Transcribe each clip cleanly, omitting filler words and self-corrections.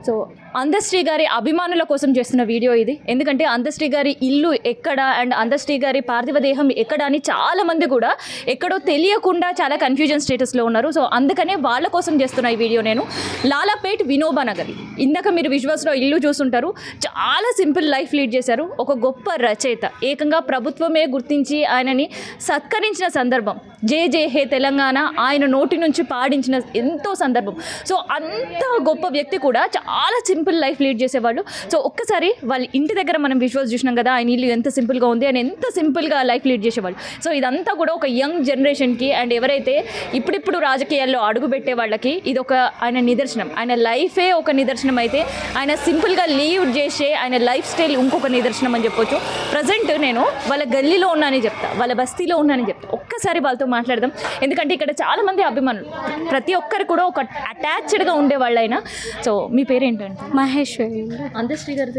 So Andasri గారి అభిమానుల కోసం చేస్తున్న వీడియో ఇది. ఎందుకంటే అందశ్రీ గారి ఇల్లు ఎక్కడ అండ్ అందశ్రీ గారి పార్థివ దేహం ఎక్కడ అని చాలామంది కూడా ఎక్కడో తెలియకుండా చాలా కన్ఫ్యూజన్ స్టేటస్లో ఉన్నారు. సో అందుకనే వాళ్ళ కోసం చేస్తున్న ఈ వీడియో నేను. లాలాపేట్ వినోబా నగర్, ఇందాక మీరు విజువల్స్లో ఇల్లు చూస్తుంటారు. చాలా సింపుల్ లైఫ్ లీడ్ చేశారు. ఒక గొప్ప రచయిత, ఏకంగా ప్రభుత్వమే గుర్తించి ఆయనని సత్కరించిన సందర్భం, జే జే హే తెలంగాణ ఆయన నోటి నుంచి పాడించిన ఎంతో సందర్భం. సో అంత గొప్ప వ్యక్తి కూడా చాలా సింపుల్ లైఫ్ లీడ్ చేసేవాళ్ళు. సో ఒక్కసారి వాళ్ళ ఇంటి దగ్గర మనం విజువల్స్ చూసినాం కదా, ఆయన ఇల్లు ఎంత సింపుల్గా ఉంది, ఆయన ఎంత సింపుల్గా లైఫ్ లీడ్ చేసేవాళ్ళు. సో ఇదంతా కూడా ఒక యంగ్ జనరేషన్కి అండ్ ఎవరైతే ఇప్పుడిప్పుడు రాజకీయాల్లో అడుగు పెట్టే వాళ్ళకి ఇది ఒక ఆయన నిదర్శనం. ఆయన లైఫే ఒక నిదర్శనం అయితే ఆయన సింపుల్గా లీడ్ చేసే ఆయన లైఫ్ స్టైల్ ఇంకొక నిదర్శనం అని చెప్పొచ్చు. ప్రజెంట్ నేను వాళ్ళ గల్లీలో ఉన్నానని చెప్తా, వాళ్ళ బస్తీలో ఉన్నానని చెప్తా. ఒక్కసారి వాళ్ళతో మాట్లాడదాం. ఎందుకంటే ఇక్కడ చాలామంది అభిమానులు, ప్రతి ఒక్కరు కూడా ఒక అటాచ్డ్గా ఉండేవాళ్ళైనా. సో మీ పేరేంటంటే? మహేశ్వరి. అందశ్రీ గారు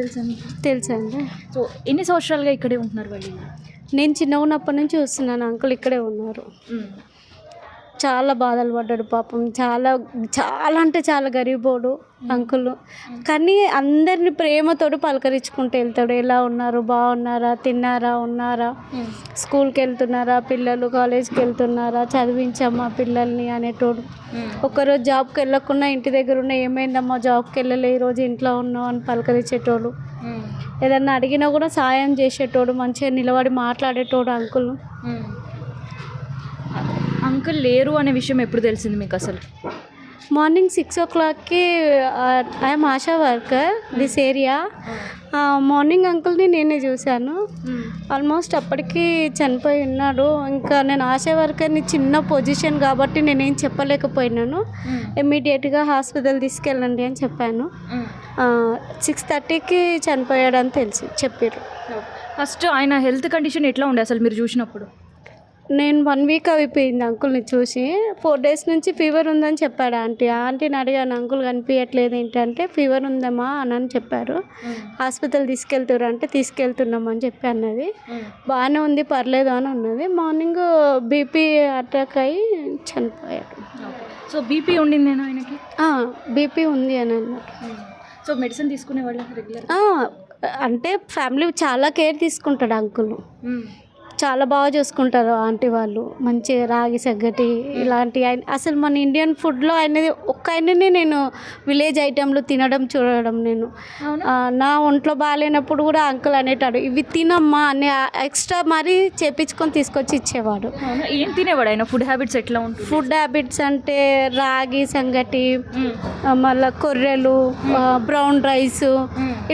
తెలుసండి. సో ఎన్ని సంవత్సరాలుగా ఇక్కడే ఉంటున్నారు వాళ్ళు? నేను చిన్న ఉన్నప్పటి నుంచి చూస్తున్నాను, అంకుల్ ఇక్కడే ఉన్నారు. చాలా బాధలు పడ్డాడు పాపం, చాలా చాలా అంటే చాలా గరీబోడు అంకుల్. కానీ అందరిని ప్రేమతోడు పలకరించుకుంటూ వెళ్తాడు. ఎలా ఉన్నారు, బాగున్నారా, తిన్నారా, ఉన్నారా, స్కూల్కి వెళ్తున్నారా, పిల్లలు కాలేజ్కి వెళ్తున్నారా, చదివించమ్మా పిల్లల్ని అనేటోడు. ఒక్కరోజు జాబ్కి వెళ్ళకుండా ఇంటి దగ్గర ఉన్న ఏమైందమ్మా జాబ్కి వెళ్ళలే, ఈరోజు ఇంట్లో ఉన్నావు అని పలకరించేటోడు. ఏదన్నా అడిగినా కూడా సాయం చేసేటోడు, మంచిగా నిలబడి మాట్లాడేటోడు అంకుల్. అంకుల్ లేరు అనే విషయం ఎప్పుడు తెలిసింది మీకు అసలు? మార్నింగ్ 6 o'clockకి I'm Asha worker this area. Morning అంకుల్ని నేనే చూశాను. ఆల్మోస్ట్ అప్పటికి చనిపోయి ఉన్నాడు. ఇంకా నేను ఆశా వర్కర్ని, చిన్న పొజిషన్ కాబట్టి నేనేం చెప్పలేకపోయినాను. ఇమ్మీడియట్గా హాస్పిటల్ తీసుకెళ్ళండి అని చెప్పాను. 6:30కి చనిపోయాడని చెప్పారు. ఫస్ట్ ఆయన హెల్త్ కండిషన్ ఎట్లా ఉండే అసలు మీరు చూసినప్పుడు? నేను 1 week అయిపోయింది అంకుల్ని చూసి. 4 days నుంచి ఫీవర్ ఉందని చెప్పాడు ఆంటీని అడిగాను, అంకుల్ కనిపించట్లేదు ఏంటంటే ఫీవర్ ఉందమ్మా అని చెప్పారు. హాస్పిటల్ తీసుకెళ్తారు అంటే తీసుకెళ్తున్నామని చెప్పి అన్నది. బాగానే ఉంది, పర్లేదు అని ఉన్నది. మార్నింగ్ బీపీ అటాక్ అయ్యి చనిపోయాడు. సో బీపీ ఉండిందేనా ఆయనకి? బీపీ ఉంది అని అన్నారు. సో మెడిసిన్ తీసుకునే వాళ్ళు రెగ్యులర్? అంటే ఫ్యామిలీ చాలా కేర్ తీసుకుంటాడు అంకుల్. చాలా బాగా చూసుకుంటారు ఆంటీ వాళ్ళు. మంచిగా రాగి సంగటి ఇలాంటి అసలు మన ఇండియన్ ఫుడ్లో ఆయననే నేను విలేజ్ ఐటెంలు తినడం చూడడం. నేను నా ఒంట్లో బాగాలేనప్పుడు కూడా అంకుల్ అనేటాడు, ఇవి తినమ్మా అని ఎక్స్ట్రా మరీ చేపించుకొని తీసుకొచ్చి ఇచ్చేవాడు. ఏం తినేవాడు ఆయన? ఫుడ్ హ్యాబిట్స్ ఎట్లా ఉంటుంది? ఫుడ్ హ్యాబిట్స్ అంటే రాగి సంగటి, మళ్ళీ కొర్రెలు, బ్రౌన్ రైస్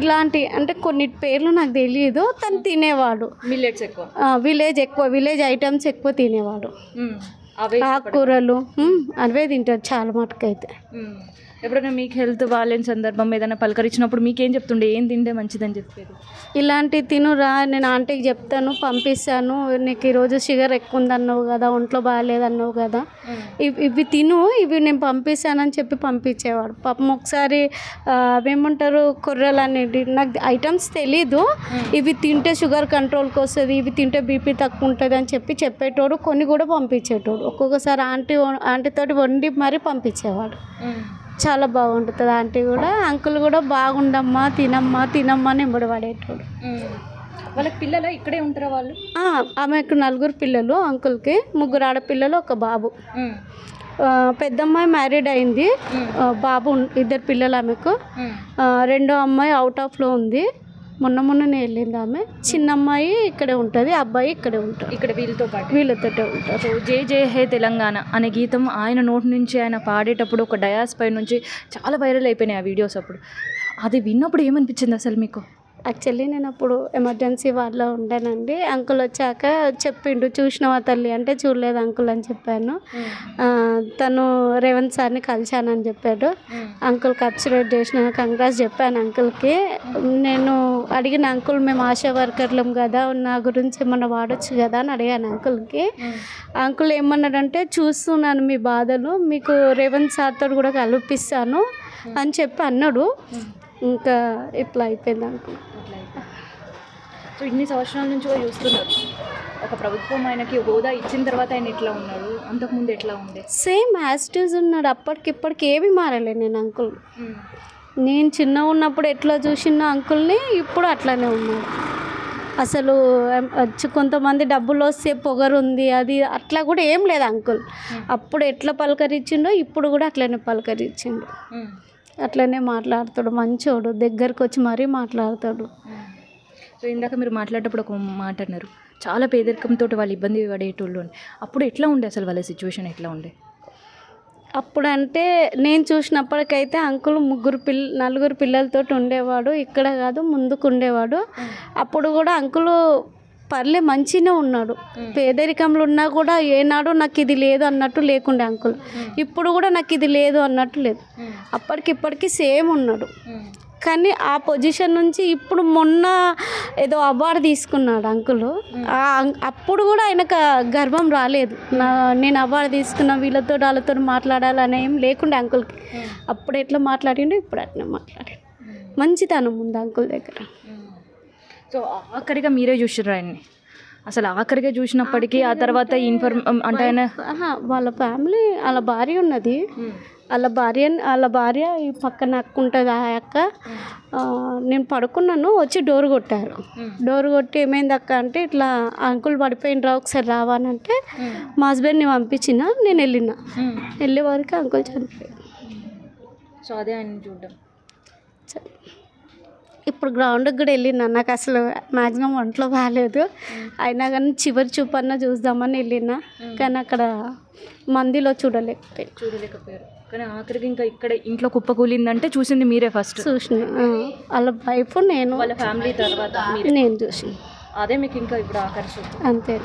ఇట్లాంటి, అంటే కొన్ని పేర్లు నాకు తెలియదు. తను తినేవాడు. మిల్లెట్స్ ఎక్కువ, విలేజ్ ఐటమ్స్ ఎక్కువ తినేవాడు. ఆకుకూరలు అవే తింటాడు చాలా మటుకైతే. ఎప్పుడైనా మీకు హెల్త్ బాగాలేని సందర్భం ఏదైనా పలకరించినప్పుడు మీకేం చెప్తుండే, ఏం తింటే మంచిదని చెప్పేది? ఇలాంటి తినురా, నేను ఆంటీకి చెప్తాను, పంపిస్తాను, నీకు ఈరోజు షుగర్ ఎక్కువ ఉందన్నావు కదా, ఒంట్లో బాగాలేదన్నావు కదా, ఇవి తిను, ఇవి నేను పంపిస్తానని చెప్పి పంపించేవాడు. పాపం ఒకసారి అవేమంటారు కొర్రలు అనేది నాకు ఐటమ్స్ తెలీదు, ఇవి తింటే షుగర్ కంట్రోల్కి వస్తుంది, ఇవి తింటే బీపీ తక్కువ ఉంటుంది అని చెప్పేటోడు. కొన్ని కూడా పంపించేటోడు. ఒక్కొక్కసారి ఆంటీతోటి వండి మరీ పంపించేవాడు. చాలా బాగుంటుంది ఆంటీ కూడా. అంకుల్ కూడా బాగుండమ్మా, తినమ్మా అని ఎంబడి పడేటోడు. వాళ్ళకి పిల్లలు ఇక్కడే ఉంటారా వాళ్ళు? ఆమెకు 4 పిల్లలు, అంకుల్కి 3 ఆడపిల్లలు, 1 బాబు. పెద్దమ్మాయి మ్యారీడ్ అయింది, బాబు 2 పిల్లలు ఆమెకు. రెండో అమ్మాయి అవుట్ ఆఫ్లో ఉంది, మొన్ననే వెళ్ళింది ఆమె. చిన్న అమ్మాయి ఇక్కడే ఉంటుంది, అబ్బాయి ఇక్కడే ఉంటాడు, ఇక్కడ వీళ్ళతో ఉంటారు. సో జే జే హే తెలంగాణ అనే గీతం ఆయన నోటి నుంచి ఆయన పాడేటప్పుడు ఒక డయాస్ పై నుంచి చాలా వైరల్ అయిపోయినాయి ఆ వీడియోస్. అప్పుడు అది విన్నప్పుడు ఏమనిపించింది అసలు మీకు? యాక్చువల్లీ నేను అప్పుడు ఎమర్జెన్సీ వార్డులో ఉండానండి. అంకుల్ వచ్చాక చెప్పిండు, చూసినావా తల్లి అంటే చూడలేదు అంకుల్ అని చెప్పాను. తను రేవంత్ సార్ని కలిశానని చెప్పాడు. అంకుల్కి అప్రిషియేట్ చేసిన కంగ్రాట్స్ చెప్పాను అంకుల్కి. నేను అడిగిన అంకుల్ మేము ఆశా వర్కర్లం కదా, నా గురించి ఏమన్నా వాడచ్చు కదా అని అడిగాను అంకుల్కి. అంకుల్ ఏమన్నాడంటే, చూస్తున్నాను మీ బాధలు, మీకు రేవంత్ సార్తో కూడా కల్పిస్తాను అని చెప్పి అన్నాడు. ఇంకా ఇట్లా అయిపోయింది అంకుల్. సో ఇన్ని సంవత్సరాల నుంచి కూడా చూస్తున్నారు, ఒక ప్రభుత్వం ఆయనకి హోదా ఇచ్చిన తర్వాత ఆయన ఎట్లా ఉన్నాడు, అంతకుముందు ఎట్లా ఉండే? సేమ్ యాజ్ ఇట్ ఈజ్ ఉన్నాడు. అప్పటికిప్పటికి ఏమీ మారలే నేను అంకుల్. నేను చిన్న ఉన్నప్పుడు ఎట్లా చూసిన అంకుల్ని ఇప్పుడు అట్లానే ఉన్నాడు. అసలు కొంతమంది డబ్బులు వస్తే పొగరు ఉంది అది అట్లా కూడా ఏం లేదు అంకుల్. అప్పుడు ఎట్లా పలకరించిండో ఇప్పుడు కూడా అట్లనే పలకరించిండు. అట్లనే మాట్లాడతాడు, మంచోడు, దగ్గరకు వచ్చి మరీ మాట్లాడతాడు. సో ఇందాక మీరు మాట్లాడేటప్పుడు ఒక మాట అన్నారు, చాలా పేదరికంతో వాళ్ళు ఇబ్బంది పడేటోళ్ళు అని. అప్పుడు ఎట్లా ఉండే అసలు వాళ్ళ సిచ్యువేషన్ ఎట్లా ఉండే? అప్పుడు అంటే నేను చూసినప్పటికైతే అంకుల్ నలుగురు పిల్లలతో ఉండేవాడు. ఇక్కడ కాదు ముందుకు ఉండేవాడు. అప్పుడు కూడా అంకుల్ పర్లే మంచిగానే ఉన్నాడు. పేదరికంలో ఉన్నా కూడా ఏనాడు నాకు ఇది లేదు అన్నట్టు లేకుండే అంకుల్. ఇప్పుడు కూడా నాకు ఇది లేదు అన్నట్టు లేదు. అప్పటికిప్పటికి సేమ్ ఉన్నాడు. కానీ ఆ పొజిషన్ నుంచి ఇప్పుడు మొన్న ఏదో అవార్డు తీసుకున్నాడు అంకుల్. అప్పుడు కూడా ఆయనకు గర్వం రాలేదు. నేను అవార్డు తీసుకున్న వీళ్ళతో వాళ్ళతో మాట్లాడాలని ఏం లేకుండే అంకుల్కి. అప్పుడు ఎట్లా మాట్లాడిండో ఇప్పుడు అట్లా మాట్లాడాడు. మంచితనం ఉంది అంకుల్ దగ్గర. సో ఆఖరిగా మీరే చూసారు ఆయన్ని, అసలు ఆఖరిగా చూసినప్పటికీ ఆ తర్వాత అంటే ఆయన వాళ్ళ ఫ్యామిలీ వాళ్ళ భార్య ఉన్నది. వాళ్ళ భార్య ఈ పక్కన అక్క ఉంటుంది. ఆ అక్క నేను పడుకున్నాను, వచ్చి డోర్ కొట్టారు. డోర్ కొట్టి ఏమైంది అక్క అంటే ఇట్లా అంకుల్ పడిపోయినరా ఒకసారి రావానంటే మా హస్బెండ్ని పంపించిన. నేను వెళ్ళే వరకు అంకుల్ చనిపోయాడు. సో అదే ఆయన చూడడం. ఇప్పుడు గ్రౌండ్కి కూడా వెళ్ళినా, నాకు అసలు మ్యాక్సిమం ఒంట్లో బాగాలేదు. అయినా కానీ చివరి చూపన్నా చూద్దామని వెళ్ళినా, కానీ అక్కడ మందిలో చూడలేకపోయారు. కానీ ఆఖరికి ఇంకా ఇక్కడ ఇంట్లో కుప్పకూలిందంటే చూసింది మీరే ఫస్ట్? చూసిన వాళ్ళ వైఫ్, నేను, వాళ్ళ ఫ్యామిలీ తర్వాత నేను చూసిన. అదే మీకు ఇంకా ఇప్పుడు ఆఖరి చూపు అంతే.